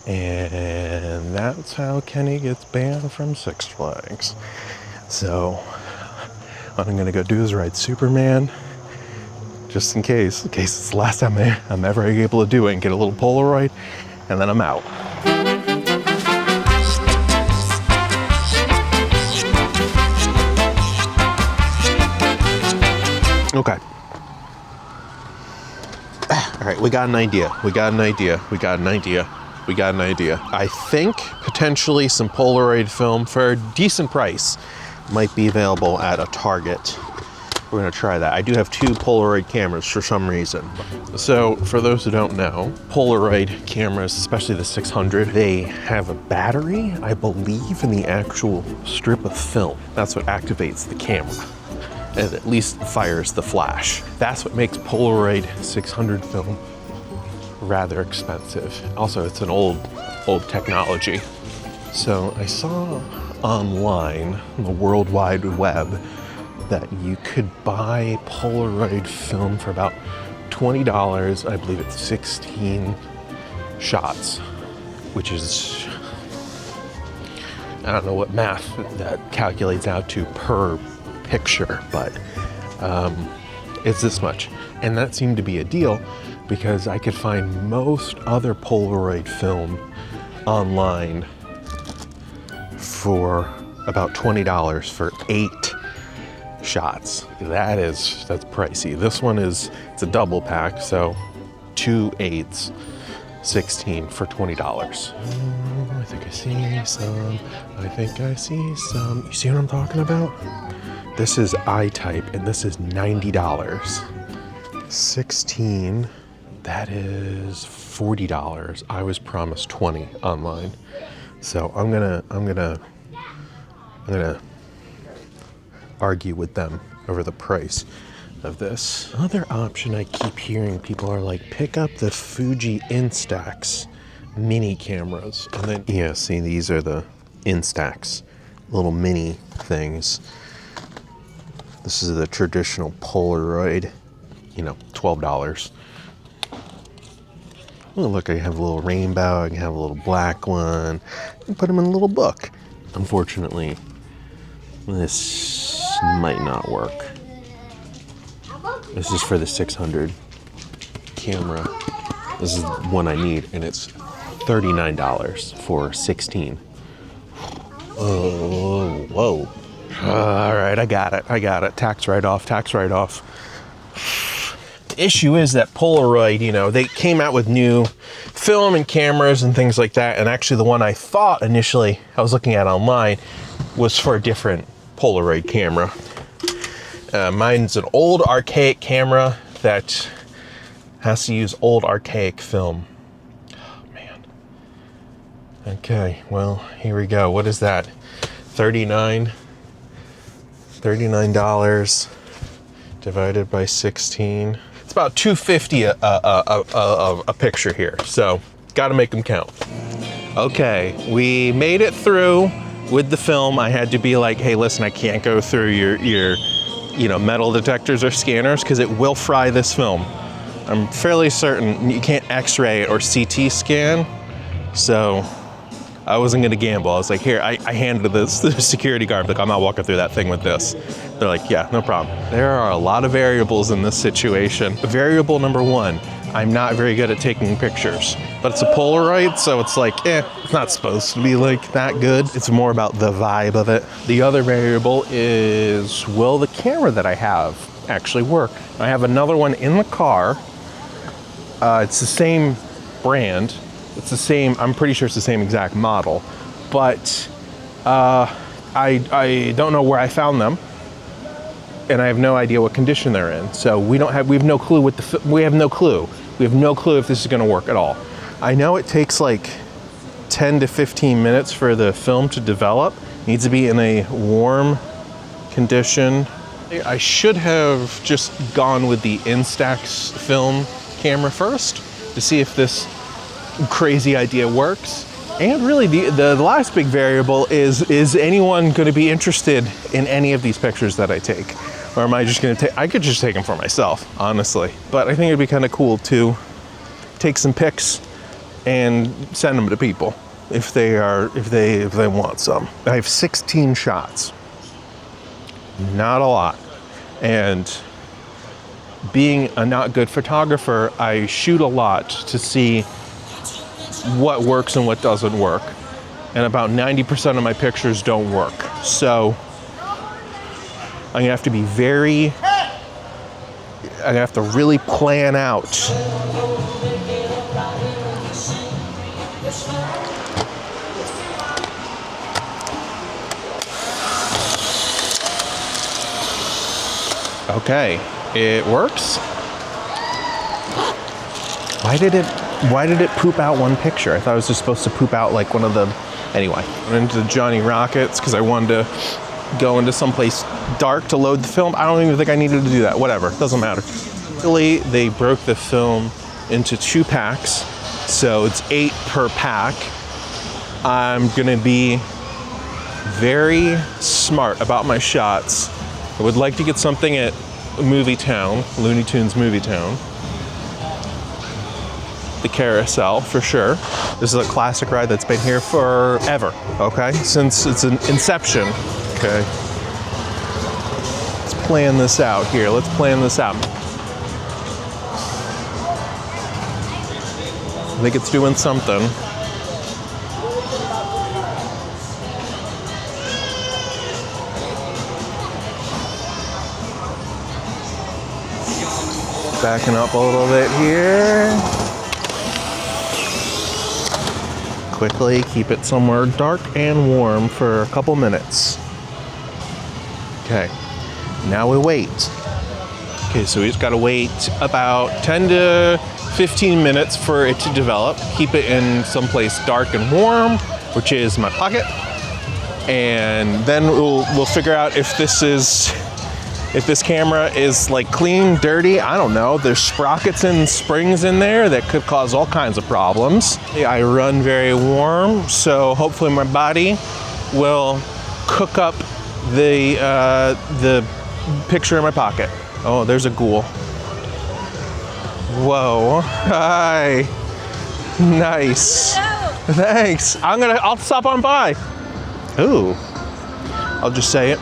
And that's how Kenny gets banned from Six Flags. So what I'm gonna go do is ride Superman, just in case it's the last time I'm ever able to do it, and get a little Polaroid, and then I'm out. Okay. All right, we got an idea. I think potentially some Polaroid film for a decent price might be available at a Target. We're gonna try that. I do have 2 Polaroid cameras for some reason. So for those who don't know, Polaroid cameras, especially the 600, they have a battery, I believe, in the actual strip of film. That's what activates the camera. And at least fires the flash. That's what makes Polaroid 600 film rather expensive. Also, it's an old technology. So I saw online on the World Wide Web that you could buy Polaroid film for about $20. I believe it's 16 shots, which is, I don't know what math that calculates out to per picture, but it's this much. And that seemed to be a deal because I could find most other Polaroid film online for about $20 for 8 shots. That's pricey. This one it's a double pack, so 2 8s, 16 for $20. I think I see some. You see what I'm talking about? This is I-type, and this is $90. 16, that is $40. I was promised 20 online. So I'm gonna argue with them over the price of this. Another option I keep hearing people are like, pick up the Fuji Instax mini cameras. And then, yeah, see, these are the Instax, little mini things. This is the traditional Polaroid, $12. Oh, look, I have a little rainbow, I can have a little black one, and put them in a little book. Unfortunately, this might not work. This is for the 600 camera. This is the one I need, and it's $39 for 16. Oh, whoa. All right, I got it. Tax write-off. The issue is that Polaroid, they came out with new film and cameras and things like that. And actually the one I thought initially I was looking at online was for a different Polaroid camera. Mine's an old archaic camera that has to use old archaic film. Oh, man. Okay, well, here we go. What is that? $39 divided by 16. It's about $2.50 a picture here. So got to make them count. Okay, we made it through with the film. I had to be like, hey, listen, I can't go through your metal detectors or scanners because it will fry this film. I'm fairly certain you can't X-ray or CT scan. So I wasn't gonna gamble. I was like, here, I handed this to the security guard. Like, I'm not walking through that thing with this. They're like, yeah, no problem. There are a lot of variables in this situation. Variable number 1, I'm not very good at taking pictures, but it's a Polaroid, so it's like, it's not supposed to be like that good. It's more about the vibe of it. The other variable is, will the camera that I have actually work? I have another one in the car. It's the same brand. It's the same, I'm pretty sure it's the same exact model, but I don't know where I found them, and I have no idea what condition they're in. So we have no clue we have no clue if this is gonna work at all. I know it takes like 10 to 15 minutes for the film to develop. It needs to be in a warm condition. I should have just gone with the Instax film camera first to see if this crazy idea works. And really the last big variable is anyone going to be interested in any of these pictures that I take? Or am I just going to I could just take them for myself, honestly. But I think it'd be kind of cool to take some pics and send them to people if they want some. I have 16 shots. Not a lot. And being a not good photographer, I shoot a lot to see what works and what doesn't work. And about 90% of my pictures don't work. So I'm gonna have to be I have to really plan out. Okay, it works. Why did it poop out one picture? I thought it was just supposed to poop out like one of the, anyway. I went into Johnny Rockets because I wanted to go into someplace dark to load the film. I don't even think I needed to do that. Whatever, doesn't matter. Really, they broke the film into 2 packs, so it's 8 per pack. I'm gonna be very smart about my shots. I would like to get something at Movie Town, Looney Tunes Movie Town. The carousel, for sure. This is a classic ride that's been here forever, okay? Since its inception, okay? Let's plan this out here. Let's plan this out. I think it's doing something. Backing up a little bit here. Quickly keep it somewhere dark and warm for a couple minutes. Okay, now we wait. Okay, so we just gotta wait about 10 to 15 minutes for it to develop. Keep it in someplace dark and warm, which is my pocket. And then we'll figure out if this camera is like clean, dirty, I don't know. There's sprockets and springs in there that could cause all kinds of problems. I run very warm, so hopefully my body will cook up the picture in my pocket. Oh, there's a ghoul. Whoa, hi, nice. Hello. Thanks, I'll stop on by. Ooh, I'll just say it.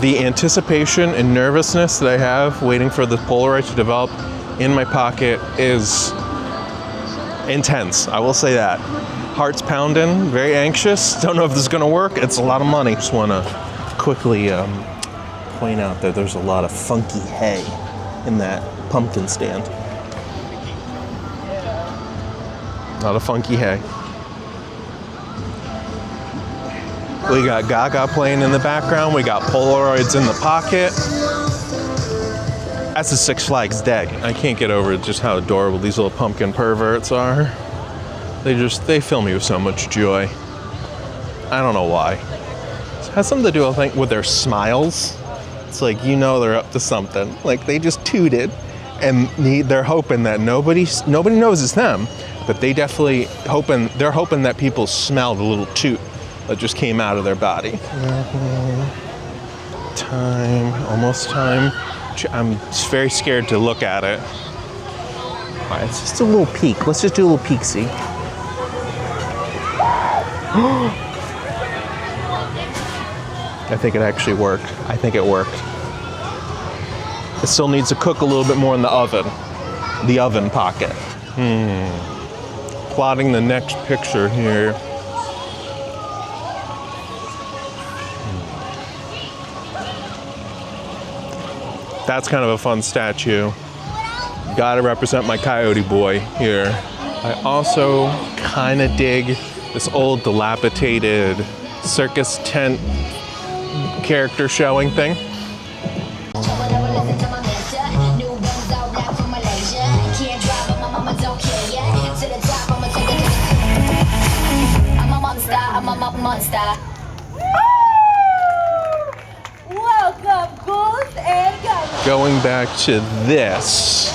The anticipation and nervousness that I have waiting for the Polaroid to develop in my pocket is intense. I will say that. Heart's pounding, very anxious. Don't know if this is gonna work. It's a lot of money. Just wanna quickly point out that there's a lot of funky hay in that pumpkin stand. A lot of funky hay. We got Gaga playing in the background. We got Polaroids in the pocket. That's a Six Flags day. I can't get over just how adorable these little pumpkin perverts are. They fill me with so much joy. I don't know why. It has something to do, I think, with their smiles. It's like, you know they're up to something. Like, they just tooted, and they're hoping that nobody knows it's them, but they're hoping that people smell the little toot that just came out of their body. Almost time. I'm just very scared to look at it. All right, it's just a little peek. Let's just do a little peek-see. I think it actually worked. I think it worked. It still needs to cook a little bit more in the oven pocket. Plotting the next picture here. That's kind of a fun statue. Gotta represent my coyote boy here. I also kind of dig this old dilapidated circus tent character showing thing. Welcome, ghouls and goblins. Going back to this,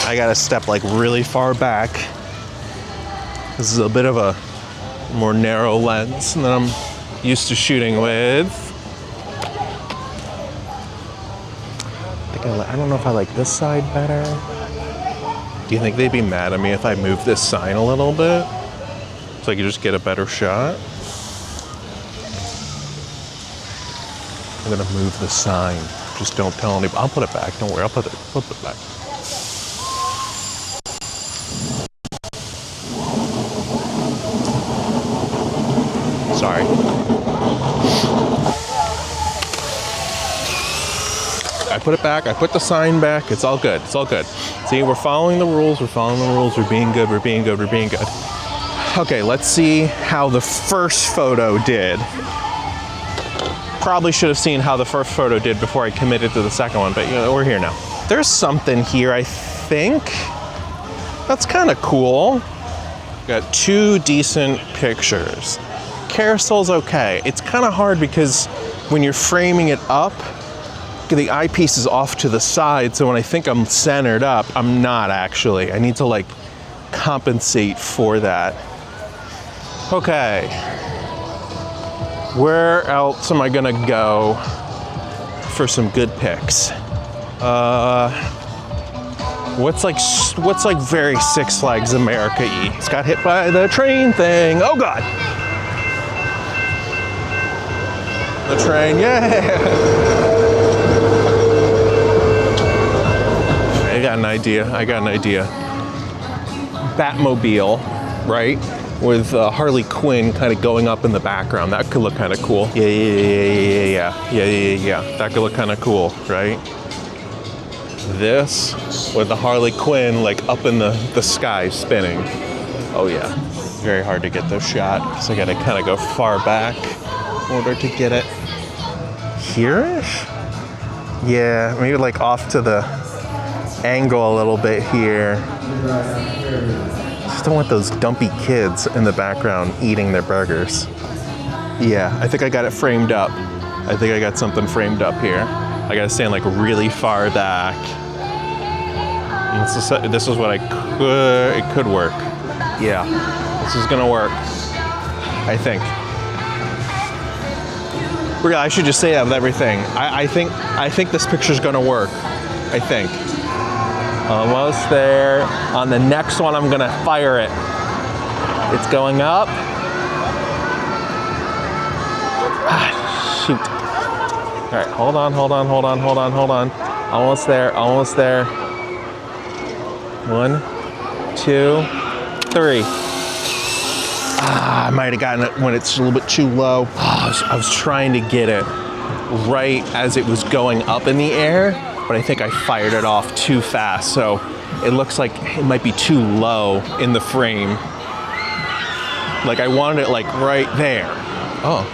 I gotta step like really far back. This is a bit of a more narrow lens than I'm used to shooting with. I don't know if I like this side better. Do you think they'd be mad at me if I move this sign a little bit? So I could just get a better shot? I'm gonna move the sign. Just don't tell anybody. I'll put it back. Don't worry. I'll put it back. Sorry. I put it back. I put the sign back. It's all good. It's all good. See, we're following the rules. We're following the rules. We're being good. We're being good. We're being good. Okay, let's see how the first photo did. Probably should have seen how the first photo did before I committed to the second one, but you know, we're here now. There's something here, I think. That's kind of cool. Got 2 decent pictures. Carousel's okay. It's kind of hard because when you're framing it up, the eyepiece is off to the side, so when I think I'm centered up, I'm not actually. I need to like compensate for that. Okay. Where else am I gonna go for some good pics? What's like very Six Flags America-y? It's got hit by the train thing. Oh God! The train, yeah! I got an idea. Batmobile, right? With Harley Quinn kind of going up in the background. That could look kind of cool. Yeah. That could look kind of cool, right? This with the Harley Quinn like up in the sky spinning. Oh yeah. Very hard to get this shot. So I gotta kind of go far back in order to get it here-ish. Yeah, maybe like off to the angle a little bit here. Just don't want those dumpy kids in the background eating their burgers. Yeah, I think I got it framed up. I think I got something framed up here. I gotta stand like really far back. And this is what it could work. Yeah, this is gonna work, I think. I should just say that with everything. I think this picture's gonna work, I think. Almost there. On the next one, I'm gonna fire it. It's going up. Shoot. All right, hold on. Almost there. 1, 2, 3. I might have gotten it when it's a little bit too low. I was trying to get it right as it was going up in the air, but I think I fired it off too fast, so it looks like it might be too low in the frame. Like I wanted it like right there. Oh,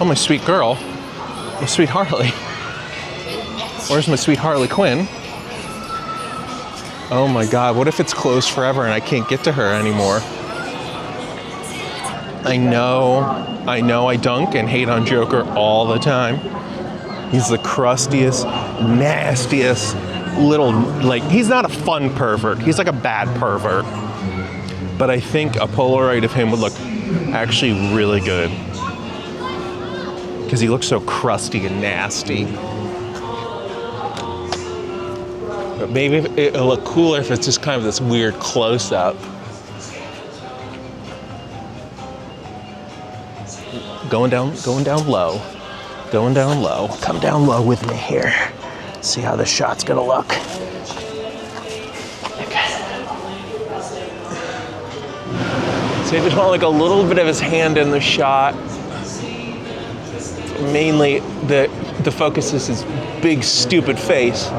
my sweet girl, my sweet Harley. Where's my sweet Harley Quinn? Oh my God, what if it's closed forever and I can't get to her anymore? I know I dunk and hate on Joker all the time. He's the crustiest, nastiest little, like, he's not a fun pervert. He's like a bad pervert. But I think a Polaroid of him would look actually really good. Because he looks so crusty and nasty. But maybe it'll look cooler if it's just kind of this weird close-up. Going down low. Going down low. Come down low with me here. See how the shot's gonna look. Okay. So I just want like a little bit of his hand in the shot. Mainly the focus is his big stupid face.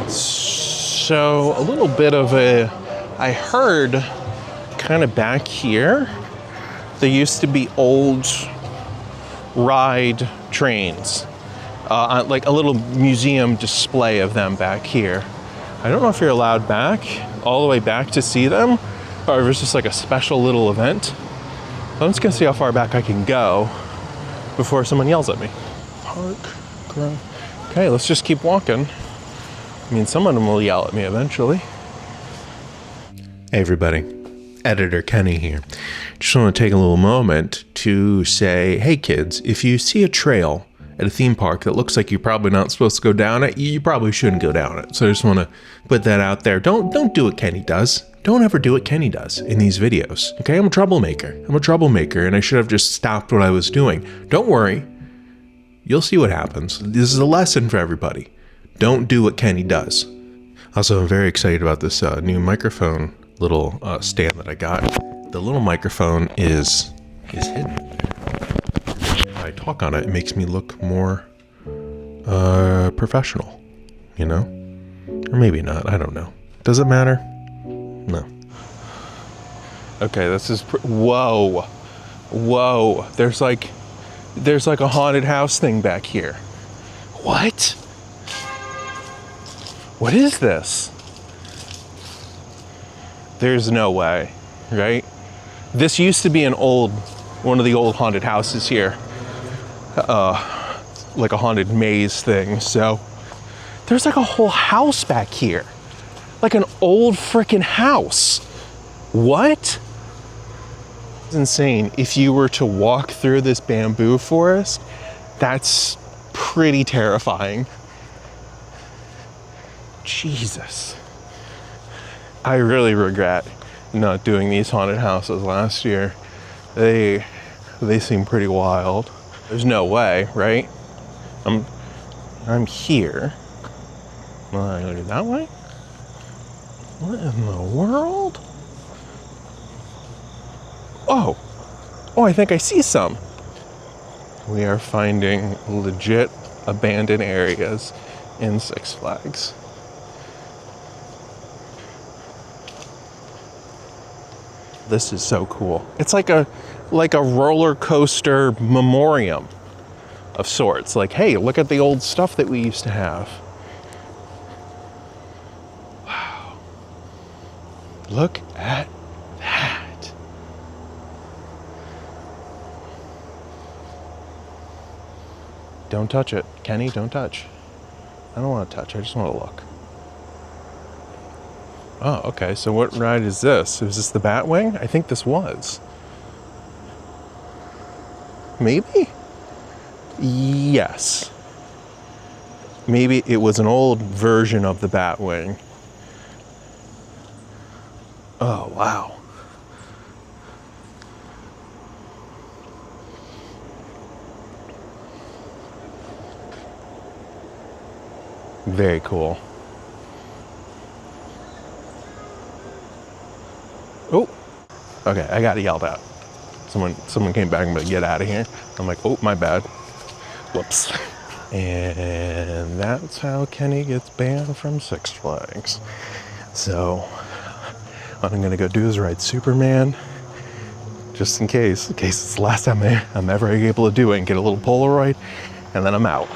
So a little bit of I heard kind of back here, there used to be old ride trains, like a little museum display of them back here. I don't know if you're allowed back, all the way back to see them, or if it's just like a special little event. I'm just gonna see how far back I can go before someone yells at me. Park, ground. Okay, let's just keep walking. I mean, someone will yell at me eventually. Hey everybody, Editor Kenny here. Just want to take a little moment to say, hey kids, if you see a trail at a theme park that looks like you're probably not supposed to go down it, you probably shouldn't go down it. So I just want to put that out there. Don't do what Kenny does. Don't ever do what Kenny does in these videos. Okay, I'm a troublemaker. And I should have just stopped what I was doing. Don't worry. You'll see what happens. This is a lesson for everybody. Don't do what Kenny does. Also, I'm very excited about this new microphone little stand that I got. The little microphone is hidden. If I talk on it, it makes me look more professional, you know? Or maybe not, I don't know. Does it matter? No. Okay, this is whoa. There's like a haunted house thing back here. What? What is this? There's no way, right? This used to be one of the old haunted houses here. Like a haunted maze thing. So there's like a whole house back here. Like an old freaking house. What? It's insane. If you were to walk through this bamboo forest, that's pretty terrifying. Jesus. I really regret not doing these haunted houses last year. They seem pretty wild. There's no way, right? I'm here. Am I gonna go that way? What in the world? Oh, I think I see some. We are finding legit abandoned areas in Six Flags. This is so cool. It's like a roller coaster memoriam of sorts. Like, hey, look at the old stuff that we used to have. Wow. Look at that. Don't touch it. Kenny, don't touch. I don't want to touch. I just want to look. Oh, okay. So what ride is this? Is this the Batwing? I think this was. Maybe? Yes. Maybe it was an old version of the Batwing. Oh, wow. Very cool. Oh, okay, I got yelled at. Someone came back and said, get out of here. I'm like, oh, my bad. Whoops. And that's how Kenny gets banned from Six Flags. So, what I'm gonna go do is ride Superman, just in case it's the last time I'm ever able to do it, and get a little Polaroid, and then I'm out.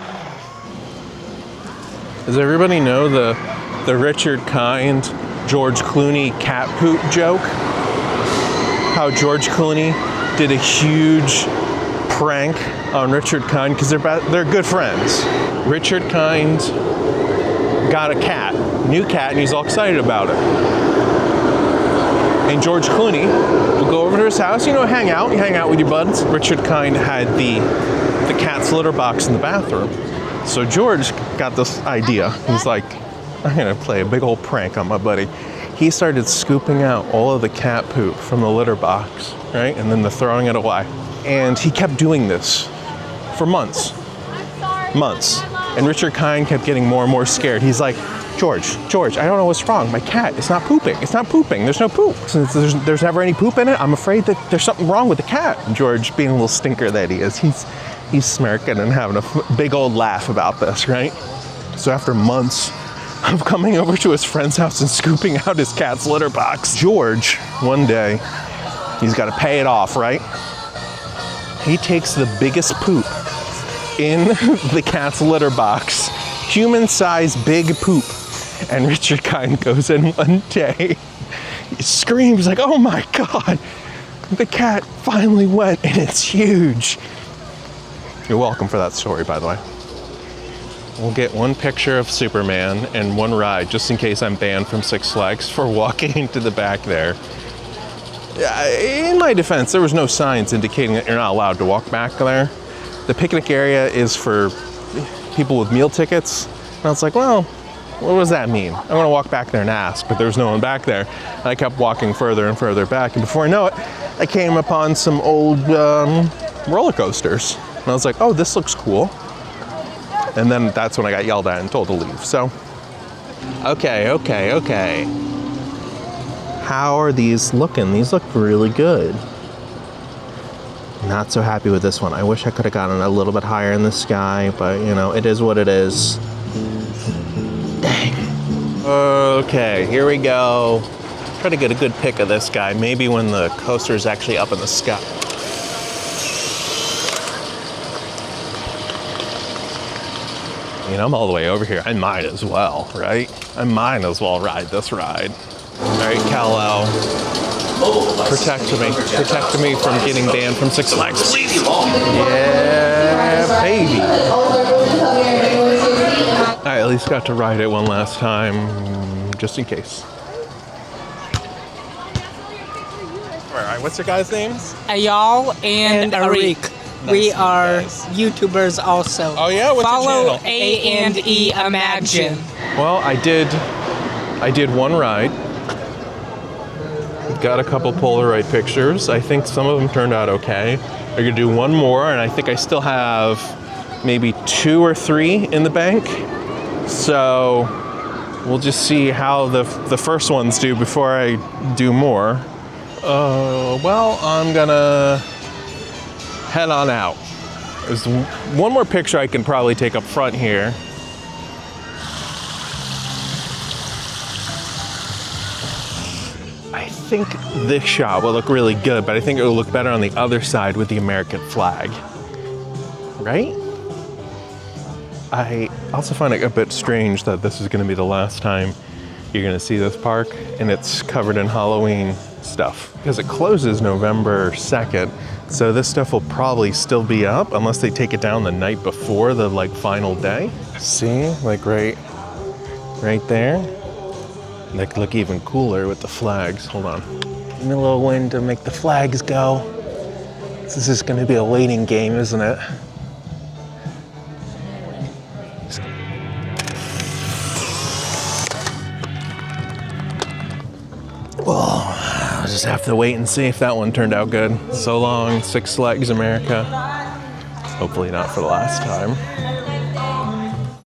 Does everybody know the Richard Kind, George Clooney cat poop joke? How George Clooney did a huge prank on Richard Kind because they're good friends. Richard Kind got a cat, new cat, and he's all excited about it. And George Clooney will go over to his house, hang out with your buds. Richard Kind had the cat's litter box in the bathroom. So George got this idea. He's like, I'm gonna play a big old prank on my buddy. He started scooping out all of the cat poop from the litter box, right? And then they're throwing it away. And he kept doing this for months. And Richard Kind kept getting more and more scared. He's like, George, I don't know what's wrong. My cat, it's not pooping. There's no poop. Since there's never any poop in it, I'm afraid that there's something wrong with the cat. And George, being a little stinker that he is, he's smirking and having a big old laugh about this, right? So after months of coming over to his friend's house and scooping out his cat's litter box, George, one day, he's got to pay it off, right? He takes the biggest poop in the cat's litter box, human-sized big poop, and Richard Kind goes in one day, he screams like, oh my God, the cat finally went and it's huge. You're welcome for that story, by the way. We'll get one picture of Superman and one ride, just in case I'm banned from Six Flags for walking into the back there. In my defense, there was no signs indicating that you're not allowed to walk back there. the picnic area is for people with meal tickets. And I was like, well, what does that mean? I'm gonna walk back there and ask, but there's no one back there. And I kept walking further and further back, and before I know it, I came upon some old roller coasters. And I was like, oh, this looks cool. And then that's when I got yelled at and told to leave. So, okay. How are these looking? These look really good. Not so happy with this one. I wish I could have gotten a little bit higher in the sky, but you know, it is what it is. Dang. Okay, here we go. Try to get a good pic of this guy. Maybe when the coaster is actually up in the sky. You know, I'm all the way over here. I might as well, right? I might as well ride this ride. All right, Kal-El. Protect me from getting banned from Six Flags, please. Yeah, baby. I at least got to ride it one last time, just in case. All right, what's your guys' names? Ayal and Arik. We are YouTubers also. Oh yeah, what's Follow your channel? A&E Imagine. Well, I did one ride. Got a couple Polaroid pictures. I think some of them turned out okay. We're gonna do one more, and I think I still have maybe 2 or 3 in the bank. So we'll just see how the first ones do before I do more. Well, I'm gonna head on out. There's one more picture I can probably take up front here. I think this shot will look really good, but I think it will look better on the other side with the American flag. Right? I also find it a bit strange that this is going to be the last time you're going to see this park, and it's covered in Halloween stuff because it closes November 2nd. So this stuff will probably still be up unless they take it down the night before the final day. See, like right there. They look even cooler with the flags. Hold on. Give me a little wind to make the flags go. This is going to be a waiting game, isn't it? Well, I'll just have to wait and see if that one turned out good. So long, Six Flags America. Hopefully not for the last time.